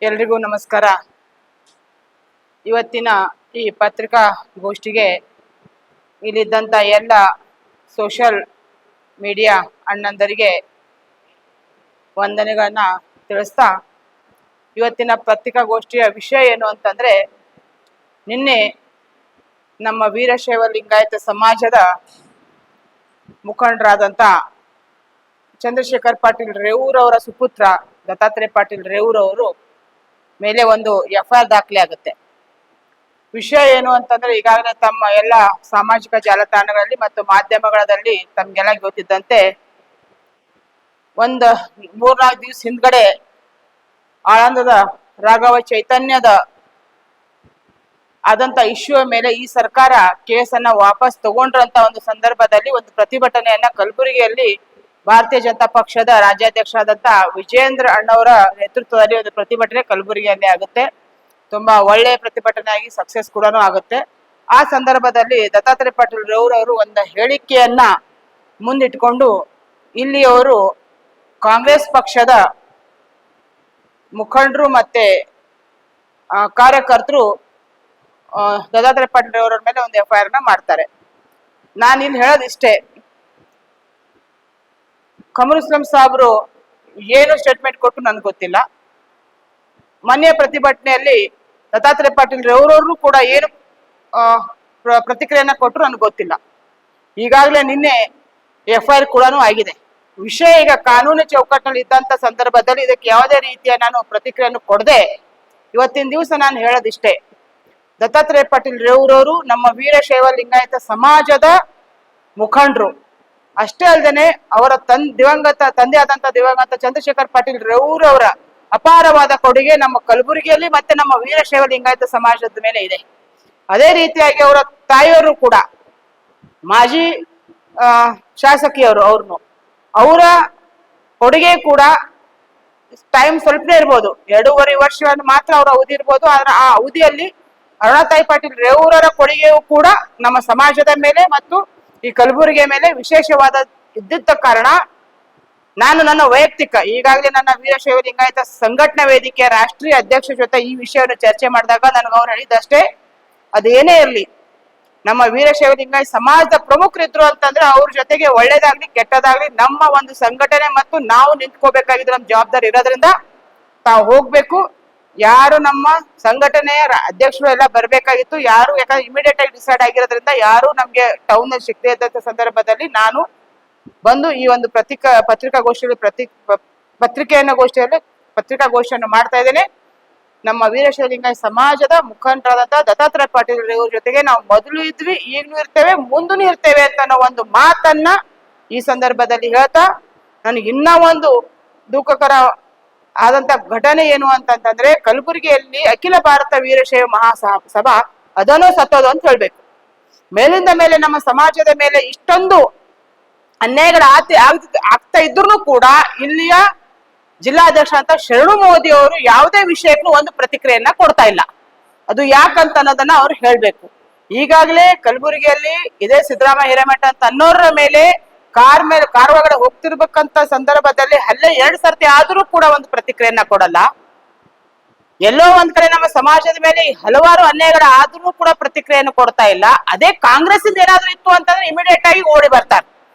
ಎಲ್ರಿಗೂ ನಮಸ್ಕಾರ. ಇವತ್ತಿನ ಈ ಪತ್ರಿಕಾಗೋಷ್ಠಿಗೆ ಇಲ್ಲಿದ್ದಂಥ ಎಲ್ಲ ಸೋಷಿಯಲ್ ಮೀಡಿಯಾ ಅಣ್ಣಂದರಿಗೆ ವಂದನೆಗಳನ್ನ ತಿಳಿಸ್ತಾ, ಇವತ್ತಿನ ಪತ್ರಿಕಾಗೋಷ್ಠಿಯ ವಿಷಯ ಏನು ಅಂತಂದರೆ, ನಿನ್ನೆ ನಮ್ಮ ವೀರಶೈವ ಲಿಂಗಾಯತ ಸಮಾಜದ ಮುಖಂಡರಾದಂಥ ಚಂದ್ರಶೇಖರ್ ಪಾಟೀಲ್ ರೇವೂರವರ ಸುಪುತ್ರ ದತ್ತಾತ್ರೇಯ ಪಾಟೀಲ್ ರೇವೂರವರು ಮೇಲೆ ಒಂದು FIR ದಾಖಲೆ ಆಗುತ್ತೆ. ವಿಷಯ ಏನು ಅಂತಂದ್ರೆ, ಈಗಾಗಲೇ ತಮ್ಮ ಎಲ್ಲ ಸಾಮಾಜಿಕ ಜಾಲತಾಣಗಳಲ್ಲಿ ಮತ್ತು ಮಾಧ್ಯಮಗಳಲ್ಲಿ ತಮ್ಗೆಲ್ಲ ಗೊತ್ತಿದ್ದಂತೆ ಒಂದು 3-4 ದಿವಸ ಹಿಂದ್ಗಡೆ ಆಳಂದದ ರಾಘವ ಚೈತನ್ಯದ ಆದಂತ ಇಶ್ಯೂ ಮೇಲೆ ಈ ಸರ್ಕಾರ ಕೇಸನ್ನ ವಾಪಸ್ ತಗೊಂಡ್ರಂತ ಒಂದು ಸಂದರ್ಭದಲ್ಲಿ ಒಂದು ಪ್ರತಿಭಟನೆಯನ್ನ ಕಲಬುರಗಿಯಲ್ಲಿ ಭಾರತೀಯ ಜನತಾ ಪಕ್ಷದ ರಾಜ್ಯಾಧ್ಯಕ್ಷ ಆದಂತ ವಿಜೇಂದ್ರ ಅಣ್ಣವರ ನೇತೃತ್ವದಲ್ಲಿ ಒಂದು ಪ್ರತಿಭಟನೆ ಕಲಬುರಗಿಯಲ್ಲಿ ಆಗುತ್ತೆ. ತುಂಬಾ ಒಳ್ಳೆಯ ಪ್ರತಿಭಟನೆ ಆಗಿ ಸಕ್ಸಸ್ ಕೂಡ ಆಗುತ್ತೆ. ಆ ಸಂದರ್ಭದಲ್ಲಿ ದತ್ತಾತ್ರೇಯ ಪಾಟೀಲ್ ರೇವೂರವರು ಒಂದು ಹೇಳಿಕೆಯನ್ನ ಮುಂದಿಟ್ಕೊಂಡು ಇಲ್ಲಿ ಅವರು ಕಾಂಗ್ರೆಸ್ ಪಕ್ಷದ ಮುಖಂಡರು ಮತ್ತೆ ಕಾರ್ಯಕರ್ತರು ದತ್ತಾತ್ರೇಯ ಪಾಟೀಲ್ ರೇವೂರವ್ರ ಮೇಲೆ ಒಂದು FIR ಮಾಡ್ತಾರೆ. ನಾನು ಇಲ್ಲಿ ಹೇಳೋದಿಷ್ಟೇ, ಕಮರುಲ್ ಇಸ್ಲಾಂ ಸಾಬ್ರು ಏನು ಸ್ಟೇಟ್ಮೆಂಟ್ ಕೊಟ್ಟು ನನ್ಗೆ ಗೊತ್ತಿಲ್ಲ. ಮೊನ್ನೆ ಪ್ರತಿಭಟನೆಯಲ್ಲಿ ದತ್ತಾತ್ರೇಯ ಪಾಟೀಲ್ ರೇವೂರವರು ಕೂಡ ಏನು ಪ್ರತಿಕ್ರಿಯೆಯನ್ನ ಕೊಟ್ಟರು ನನ್ಗೆ ಗೊತ್ತಿಲ್ಲ. ಈಗಾಗಲೇ ನಿನ್ನೆ FIR ಕೂಡ ಆಗಿದೆ. ವಿಷಯ ಈಗ ಕಾನೂನು ಚೌಕಟ್ಟಿನಲ್ಲಿ ಇದ್ದಂತ ಸಂದರ್ಭದಲ್ಲಿ ಇದಕ್ಕೆ ಯಾವುದೇ ರೀತಿಯ ನಾನು ಪ್ರತಿಕ್ರಿಯೆಯನ್ನು ಕೊಡದೆ ಇವತ್ತಿನ ದಿವಸ ನಾನು ಹೇಳೋದಿಷ್ಟೇ, ದತ್ತಾತ್ರೇಯ ಪಾಟೀಲ್ ರೇವೂರವರು ನಮ್ಮ ವೀರಶೈವ ಲಿಂಗಾಯತ ಸಮಾಜದ ಮುಖಂಡರು. ಅಷ್ಟೇ ಅಲ್ಲದೆ ಅವರ ತಂದೆ ಆದಂತ ದಿವಂಗತ ಚಂದ್ರಶೇಖರ್ ಪಾಟೀಲ್ ರೇವೂರವರ ಅಪಾರವಾದ ಕೊಡುಗೆ ನಮ್ಮ ಕಲಬುರಗಿಯಲ್ಲಿ ಮತ್ತೆ ನಮ್ಮ ವೀರಶೈವ ಲಿಂಗಾಯತ ಸಮಾಜದ ಮೇಲೆ ಇದೆ. ಅದೇ ರೀತಿಯಾಗಿ ಅವರ ತಾಯಿಯವರು ಕೂಡ ಮಾಜಿ ಶಾಸಕಿಯವರು, ಅವರ ಕೊಡುಗೆ ಕೂಡ ಟೈಮ್ ಸ್ವಲ್ಪನೇ ಇರ್ಬೋದು, 2.5 ವರ್ಷಗಳನ್ನು ಮಾತ್ರ ಅವರ ಅವಧಿ ಇರ್ಬೋದು. ಆದ್ರೆ ಆ ಅವಧಿಯಲ್ಲಿ ಅರುಣಾತಾಯಿ ಪಾಟೀಲ್ ರೇವೂರರ ಕೊಡುಗೆಯೂ ಕೂಡ ನಮ್ಮ ಸಮಾಜದ ಮೇಲೆ ಮತ್ತು ಈ ಕಲಬುರಗಿಯ ಮೇಲೆ ವಿಶೇಷವಾದ ಇದ್ದಿದ್ದ ಕಾರಣ ನಾನು ನನ್ನ ವೈಯಕ್ತಿಕ ಈಗಾಗಲೇ ನನ್ನ ವೀರಶೈವ ಲಿಂಗಾಯತ ಸಂಘಟನಾ ವೇದಿಕೆಯ ರಾಷ್ಟ್ರೀಯ ಅಧ್ಯಕ್ಷ ಜೊತೆ ಈ ವಿಷಯವನ್ನು ಚರ್ಚೆ ಮಾಡಿದಾಗ ನನಗೆ ಅವ್ರು ಹೇಳಿದಷ್ಟೇ, ಅದೇನೇ ಇರಲಿ ನಮ್ಮ ವೀರಶೈವ ಲಿಂಗಾಯತ ಸಮಾಜದ ಪ್ರಮುಖರಿದ್ರು ಅಂತಂದ್ರೆ ಅವ್ರ ಜೊತೆಗೆ ಒಳ್ಳೇದಾಗ್ಲಿ ಕೆಟ್ಟದಾಗ್ಲಿ ನಮ್ಮ ಒಂದು ಸಂಘಟನೆ ಮತ್ತು ನಾವು ನಿಂತ್ಕೋಬೇಕಾಗಿದ್ದು ನಮ್ಮ ಜವಾಬ್ದಾರಿ ಇರೋದ್ರಿಂದ ತಾವು ಹೋಗ್ಬೇಕು. ಯಾರು ನಮ್ಮ ಸಂಘಟನೆಯ ಅಧ್ಯಕ್ಷರು ಎಲ್ಲ ಬರ್ಬೇಕಾಗಿತ್ತು, ಯಾರು ಯಾಕಂದ್ರೆ ಇಮಿಡಿಯೇಟ್ ಆಗಿ ಡಿಸೈಡ್ ಆಗಿರೋದ್ರಿಂದ ಯಾರು ನಮ್ಗೆ ಟೌನ್ ನಲ್ಲಿ ಸಿಗದೆ ಇದ್ದಂತ ಸಂದರ್ಭದಲ್ಲಿ ನಾನು ಬಂದು ಈ ಒಂದು ಪತ್ರಿಕಾಗೋಷ್ಠಿಯಲ್ಲಿ ಪತ್ರಿಕಾಗೋಷ್ಠಿಯನ್ನು ಮಾಡ್ತಾ ಇದ್ದೇನೆ. ನಮ್ಮ ವೀರಶೈವ ಲಿಂಗಾಯತ ಸಮಾಜದ ಮುಖಂಡರಾದಂತ ದತ್ತಾತ್ರೇಯ ಪಾಟೀಲ್ ರೇವೂರ್ ಜೊತೆಗೆ ನಾವು ಮೊದಲು ಇದ್ವಿ, ಈಗಲೂ ಇರ್ತೇವೆ, ಮುಂದೂ ಇರ್ತೇವೆ ಅಂತ ಅನ್ನೋ ಒಂದು ಮಾತನ್ನ ಈ ಸಂದರ್ಭದಲ್ಲಿ ಹೇಳ್ತಾ, ನನಗೆ ಇನ್ನ ಒಂದು ದುಃಖಕರ ಆದಂತ ಘಟನೆ ಏನು ಅಂತಂತಂದ್ರೆ, ಕಲಬುರಗಿಯಲ್ಲಿ ಅಖಿಲ ಭಾರತ ವೀರಶೈವ ಮಹಾಸಭಾ ಅದನ್ನು ಸತ್ತೋದು ಅಂತ ಹೇಳ್ಬೇಕು. ಮೇಲಿಂದ ಮೇಲೆ ನಮ್ಮ ಸಮಾಜದ ಮೇಲೆ ಇಷ್ಟೊಂದು ಅನ್ಯಾಯಗಳ ಆಗ್ತಾ ಇದ್ರು ಕೂಡ ಇಲ್ಲಿಯ ಜಿಲ್ಲಾಧ್ಯಕ್ಷ ಅಂತ ಶರಣು ಮೋದಿ ಅವರು ಯಾವುದೇ ವಿಷಯಕ್ಕೂ ಒಂದು ಪ್ರತಿಕ್ರಿಯೆಯನ್ನ ಕೊಡ್ತಾ ಇಲ್ಲ. ಅದು ಯಾಕಂತ ಅನ್ನೋದನ್ನ ಅವ್ರು ಹೇಳ್ಬೇಕು. ಈಗಾಗಲೇ ಕಲಬುರಗಿಯಲ್ಲಿ ಇದೇ ಸಿದ್ದರಾಮಯ್ಯ ಹಿರೇಮಠ ಅಂತ ಅನ್ನೋರ ಮೇಲೆ ಕಾರ್ ಒಳಗಡೆ ಹೋಗ್ತಿರ್ಬೇಕಂತ ಸಂದರ್ಭದಲ್ಲಿ ಹಲ್ಲೆ 2 ಸರ್ತಿ ಆದ್ರೂ ಕೂಡ ಒಂದು ಪ್ರತಿಕ್ರಿಯೆಯನ್ನ ಕೊಡಲ್ಲ. ಎಲ್ಲೋ ಒಂದ್ ಕಡೆ ನಮ್ಮ ಸಮಾಜದ ಮೇಲೆ ಹಲವಾರು ಅನ್ಯಾಯಗಳ ಆದ್ರೂ ಕೂಡ ಪ್ರತಿಕ್ರಿಯೆಯನ್ನು ಕೊಡ್ತಾ ಇಲ್ಲ. ಅದೇ ಕಾಂಗ್ರೆಸ್ ಇಂದ ಏನಾದ್ರೂ ಇತ್ತು ಅಂತಂದ್ರೆ ಇಮಿಡಿಯೇಟ್ ಆಗಿ ಓಡಿ ಬರ್ತಾರೆ.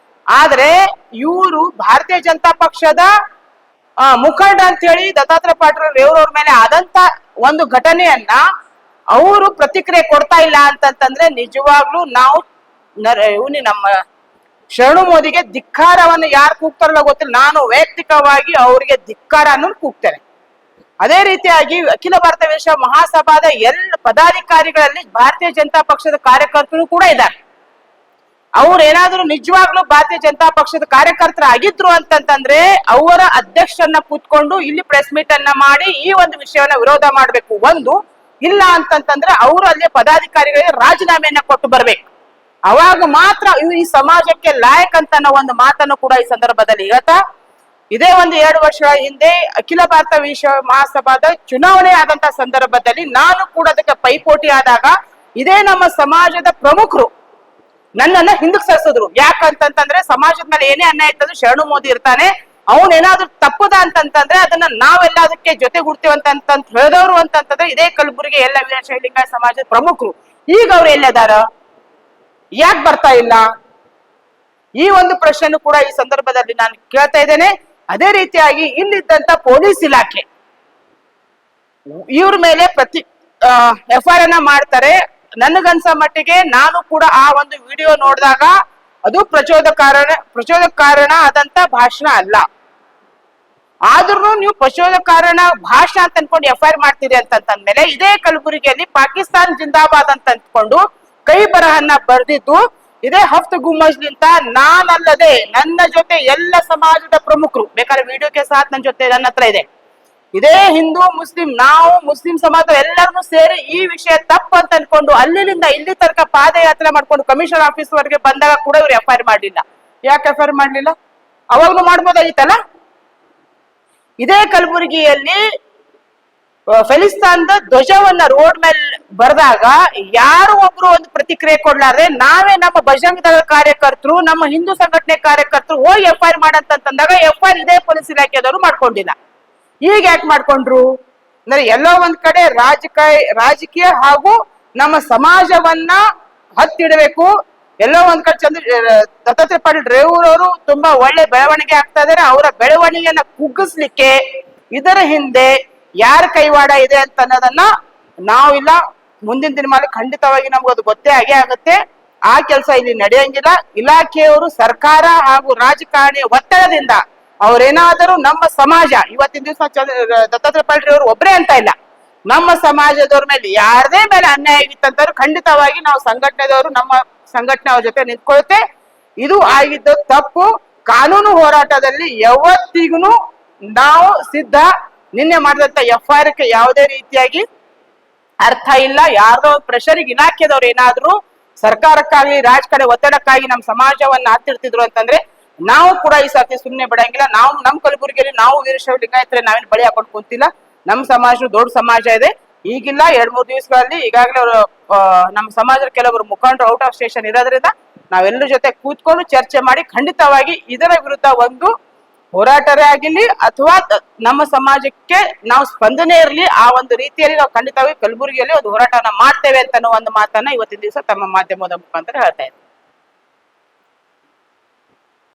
ಆದ್ರೆ ಇವರು ಭಾರತೀಯ ಜನತಾ ಪಕ್ಷದ ಮುಖಂಡ ಅಂತ ಹೇಳಿ ದತ್ತಾತ್ರೇಯ ಪಾಟೀಲ್ ರೇವೂರವ್ರ ಮೇಲೆ ಆದಂತ ಒಂದು ಘಟನೆಯನ್ನ ಅವರು ಪ್ರತಿಕ್ರಿಯೆ ಕೊಡ್ತಾ ಇಲ್ಲ ಅಂತಂತಂದ್ರೆ ನಿಜವಾಗ್ಲೂ ನಾವು ನಮ್ಮ ಶರಣು ಮೋದಿಗೆ ಧಿಕ್ಕಾರವನ್ನು ಯಾರು ಕೂಗ್ತಾರಲ್ಲ ಗೊತ್ತಿಲ್ಲ, ನಾನು ವೈಯಕ್ತಿಕವಾಗಿ ಅವರಿಗೆ ಧಿಕ್ಕಾರ ಅನ್ನೋದು ಕೂಗ್ತೇನೆ. ಅದೇ ರೀತಿಯಾಗಿ ಅಖಿಲ ಭಾರತ ವೀರಶೈವ ಮಹಾಸಭಾದ ಎಲ್ಲ ಪದಾಧಿಕಾರಿಗಳಲ್ಲಿ ಭಾರತೀಯ ಜನತಾ ಪಕ್ಷದ ಕಾರ್ಯಕರ್ತರು ಕೂಡ ಇದ್ದಾರೆ. ಅವ್ರು ಏನಾದ್ರು ನಿಜವಾಗ್ಲೂ ಭಾರತೀಯ ಜನತಾ ಪಕ್ಷದ ಕಾರ್ಯಕರ್ತರಾಗಿದ್ರು ಅಂತಂತಂದ್ರೆ ಅವರ ಅಧ್ಯಕ್ಷರನ್ನ ಕೂತ್ಕೊಂಡು ಇಲ್ಲಿ ಪ್ರೆಸ್ ಮೀಟ್ ಅನ್ನ ಮಾಡಿ ಈ ಒಂದು ವಿಷಯವನ್ನ ವಿರೋಧ ಮಾಡ್ಬೇಕು. ಒಂದು ಇಲ್ಲ ಅಂತಂತಂದ್ರೆ ಅವರು ಅಲ್ಲಿ ಪದಾಧಿಕಾರಿಗಳಿಗೆ ರಾಜೀನಾಮೆಯನ್ನ ಕೊಟ್ಟು ಬರ್ಬೇಕು. ಅವಾಗ ಮಾತ್ರ ಈ ಸಮಾಜಕ್ಕೆ ಲಾಯಕ್ ಅಂತ ಅನ್ನೋ ಒಂದು ಮಾತನ್ನು ಕೂಡ ಈ ಸಂದರ್ಭದಲ್ಲಿ ಹೇಳ್ತಾ, ಇದೇ ಒಂದು 2 ವರ್ಷಗಳ ಹಿಂದೆ ಅಖಿಲ ಭಾರತ ವೀರಶೈವ ಮಹಾಸಭಾದ ಚುನಾವಣೆ ಆದಂತ ಸಂದರ್ಭದಲ್ಲಿ ನಾನು ಕೂಡ ಅದಕ್ಕೆ ಪೈಪೋಟಿ ಆದಾಗ ಇದೇ ನಮ್ಮ ಸಮಾಜದ ಪ್ರಮುಖರು ನನ್ನನ್ನ ಹಿಂದಕ್ಕೆ ಸರಿಸಿದ್ರು. ಯಾಕಂತಂದ್ರೆ ಸಮಾಜದ ಮೇಲೆ ಏನೇ ಅನ್ಯಾಯ ಇತ್ತಂದ್ರೆ ಶರಣು ಮೋದಿ ಇರ್ತಾನೆ, ಅವನೇನಾದ್ರೂ ತಪ್ಪದ ಅಂತಂತಂದ್ರೆ ಅದನ್ನ ನಾವೆಲ್ಲ ಅದಕ್ಕೆ ಜೊತೆಗೂಡ್ತೀವಿ ಅಂತ ಹೇಳಿದವರು ಅಂತಂತಂದ್ರೆ ಇದೇ ಕಲಬುರಗಿ ಎಲ್ಲ ವೀರಶೈವ ಲಿಂಗಾಯತ ಸಮಾಜದ ಪ್ರಮುಖರು. ಈಗ ಅವ್ರು ಎಲ್ಲದಾರ, ಯಾಕೆ ಬರ್ತಾ ಇಲ್ಲ? ಈ ಒಂದು ಪ್ರಶ್ನೆ ಕೂಡ ಈ ಸಂದರ್ಭದಲ್ಲಿ ನಾನು ಕೇಳ್ತಾ ಇದ್ದೇನೆ. ಅದೇ ರೀತಿಯಾಗಿ ಇಲ್ಲಿದ್ದಂತ ಪೊಲೀಸ್ ಇಲಾಖೆ ಇವ್ರ ಮೇಲೆ FIR ಅನ್ನ ಮಾಡ್ತಾರೆ. ನನಗನ್ಸ ಮಟ್ಟಿಗೆ ನಾನು ಕೂಡ ಆ ಒಂದು ವಿಡಿಯೋ ನೋಡಿದಾಗ ಅದು ಪ್ರಚೋದಕ ಆದಂತ ಭಾಷಣ ಅಲ್ಲ. ಆದ್ರೂ ನೀವು ಪ್ರಚೋದಕಾರಣ ಭಾಷಣ ಅಂತ ಅನ್ಕೊಂಡು FIR ಮಾಡ್ತೀರಿ ಅಂತಂದ್ಮೇಲೆ ಇದೇ ಕಲಬುರಗಿಯಲ್ಲಿ ಪಾಕಿಸ್ತಾನ್ ಜಿಂದಾಬಾದ್ ಅಂತ ಅಂದ್ಕೊಂಡು ಕೈ ಬರಹನ್ನ ಬರೆದಿದ್ದು ಇದೇ ಹಫ್ತ್ ಗುಮ್ಮಜ್ಲಿಂತ ನಾನಲ್ಲದೆ ನನ್ನ ಜೊತೆ ಎಲ್ಲ ಸಮಾಜದ ಪ್ರಮುಖರು, ಬೇಕಾದ್ರೆ ವಿಡಿಯೋಕ್ಕೆ ಸಾಥ್ ನನ್ನ ಜೊತೆ ನನ್ನ ಹತ್ರ ಇದೆ, ಇದೇ ಹಿಂದೂ ಮುಸ್ಲಿಂ ನಾವು ಮುಸ್ಲಿಂ ಸಮಾಜ ಎಲ್ಲರನ್ನು ಸೇರಿ ಈ ವಿಷಯ ತಪ್ಪು ಅಂತ ಅನ್ಕೊಂಡು ಅಲ್ಲಿಂದ ಇಲ್ಲಿ ತನಕ ಪಾದಯಾತ್ರೆ ಮಾಡ್ಕೊಂಡು ಕಮಿಷನರ್ ಆಫೀಸ್ ವರೆಗೆ ಬಂದಾಗ ಕೂಡ ಇವ್ರು FIR ಮಾಡಲಿಲ್ಲ. ಯಾಕೆ FIR ಮಾಡ್ಲಿಲ್ಲ? ಅವಾಗ್ಲೂ ಮಾಡ್ಬೋದಾಗಿತ್ತಲ್ಲ. ಇದೇ ಕಲಬುರಗಿಯಲ್ಲಿ ಫೆಲಿಸ್ತಾನ್ದ ಧ್ವಜವನ್ನ ರೋಡ್ ಮೇಲೆ ಬರೆದಾಗ ಯಾರು ಒಬ್ರು ಒಂದು ಪ್ರತಿಕ್ರಿಯೆ ಕೊಡ್ಲಾರ್ದೆ ನಾವೇ ನಮ್ಮ ಬಜರಂಗ ದಳ ಕಾರ್ಯಕರ್ತರು ನಮ್ಮ ಹಿಂದೂ ಸಂಘಟನೆ ಕಾರ್ಯಕರ್ತರು ಹೋಗಿ FIR ಮಾಡಂತಂದಾಗ FIR ಇದೇ ಪೊಲೀಸ್ ಇಲಾಖೆದವರು ಮಾಡ್ಕೊಂಡಿಲ್ಲ. ಈಗ ಯಾಕೆ ಮಾಡ್ಕೊಂಡ್ರು ಅಂದ್ರೆ ಎಲ್ಲೋ ಒಂದ್ ಕಡೆ ರಾಜಕೀಯ ಹಾಗೂ ನಮ್ಮ ಸಮಾಜವನ್ನ ಹತ್ತಿಡಬೇಕು. ಎಲ್ಲೋ ಒಂದ್ ಕಡೆ ದತ್ತಾತ್ರೇಯ ಪಾಟೀಲ್ ರೇವೂರವರು ತುಂಬಾ ಒಳ್ಳೆ ಬೆಳವಣಿಗೆ ಆಗ್ತಾ ಇದಾರೆ. ಅವರ ಬೆಳವಣಿಗೆಯನ್ನ ಕುಗ್ಗಿಸ್ಲಿಕ್ಕೆ ಇದರ ಹಿಂದೆ ಯಾರ ಕೈವಾಡ ಇದೆ ಅಂತ ಅನ್ನೋದನ್ನ ನಾವಿಲ್ಲ ಮುಂದಿನ ದಿನಮಾನ ಖಂಡಿತವಾಗಿ ನಮ್ಗೆ ಅದು ಗೊತ್ತೇ ಆಗೇ ಆ ಕೆಲಸ ಇಲ್ಲಿ ನಡೆಯಂಗಿಲ್ಲ. ಇಲಾಖೆಯವರು ಸರ್ಕಾರ ಹಾಗೂ ರಾಜಕಾರಣಿಯ ಒತ್ತಡದಿಂದ ಅವ್ರೇನಾದರೂ ನಮ್ಮ ಸಮಾಜ ಇವತ್ತಿನ ದಿವಸ ದತ್ತಾತ್ರೇಯ ಪಾಟೀಲ್ ಅವರು ಒಬ್ಬರೇ ಅಂತ ಇಲ್ಲ, ನಮ್ಮ ಸಮಾಜದವ್ರ ಮೇಲೆ ಯಾರದೇ ಮೇಲೆ ಅನ್ಯಾಯ ಆಗಿತ್ತಂತವ್ರು ಖಂಡಿತವಾಗಿ ನಾವು ಸಂಘಟನೆದವರು ನಮ್ಮ ಸಂಘಟನೆ ಅವ್ರ ಜೊತೆ ನಿಂತ್ಕೊಳುತ್ತೆ. ಇದು ಆಗಿದ್ದು ತಪ್ಪು. ಕಾನೂನು ಹೋರಾಟದಲ್ಲಿ ಯಾವತ್ತಿಗೂ ನಾವು ಸಿದ್ಧ. ನಿನ್ನೆ ಮಾಡಿದಂತ FIR ಗೆ ಯಾವುದೇ ರೀತಿಯಾಗಿ ಅರ್ಥ ಇಲ್ಲ. ಯಾರ್ದೋ ಪ್ರೆಷರಿಗೆ ಇಲಾಖೆದವ್ರು ಏನಾದ್ರು ಸರ್ಕಾರಕ್ಕಾಗ್ಲಿ ರಾಜಕಾರಣ ಒತ್ತಡಕ್ಕಾಗಿ ನಮ್ಮ ಸಮಾಜವನ್ನ ಹತ್ತಿಡ್ತಿದ್ರು ಅಂತಂದ್ರೆ ನಾವು ಕೂಡ ಈ ಸರ್ತಿ ಸುಮ್ಮನೆ ಬಿಡಂಗಿಲ್ಲ. ನಾವು ನಮ್ಮ ಕಲಬುರಗಿಯಲ್ಲಿ ನಾವು ವೀರಶೈವ ಲಿಂಗಾಯತರೆ ನಾವೇನು ಬಳಿ ಹಾಕೊಂಡು ಕುಂತಿಲ್ಲ. ನಮ್ಮ ಸಮಾಜ ದೊಡ್ಡ ಸಮಾಜ ಇದೆ. ಈಗಿಲ್ಲ 2-3 ದಿವಸಗಳಲ್ಲಿ ಈಗಾಗಲೇ ಅವರು ನಮ್ಮ ಸಮಾಜದ ಕೆಲವರು ಮುಖಂಡರು ಔಟ್ ಆಫ್ ಸ್ಟೇಷನ್ ಇರೋದ್ರಿಂದ ನಾವೆಲ್ಲರ ಜೊತೆ ಕೂತ್ಕೊಂಡು ಚರ್ಚೆ ಮಾಡಿ ಖಂಡಿತವಾಗಿ ಇದರ ವಿರುದ್ಧ ಒಂದು ಹೋರಾಟರೇ ಆಗಿರ್ಲಿ ಅಥವಾ ನಮ್ಮ ಸಮಾಜಕ್ಕೆ ನಾವು ಸ್ಪಂದನೆ ಇರಲಿ ಆ ಒಂದು ರೀತಿಯಲ್ಲಿ ನಾವು ಖಂಡಿತವಾಗಿ ಕಲಬುರಗಿಯಲ್ಲಿ ಒಂದು ಹೋರಾಟವನ್ನ ಮಾಡ್ತೇವೆ ಅಂತ ಒಂದು ಮಾತನ್ನ ಇವತ್ತಿನ ದಿವಸ ತಮ್ಮ ಮಾಧ್ಯಮದ ಮುಖಾಂತರ ಹೇಳ್ತಾ ಇದ್ದೀವಿ.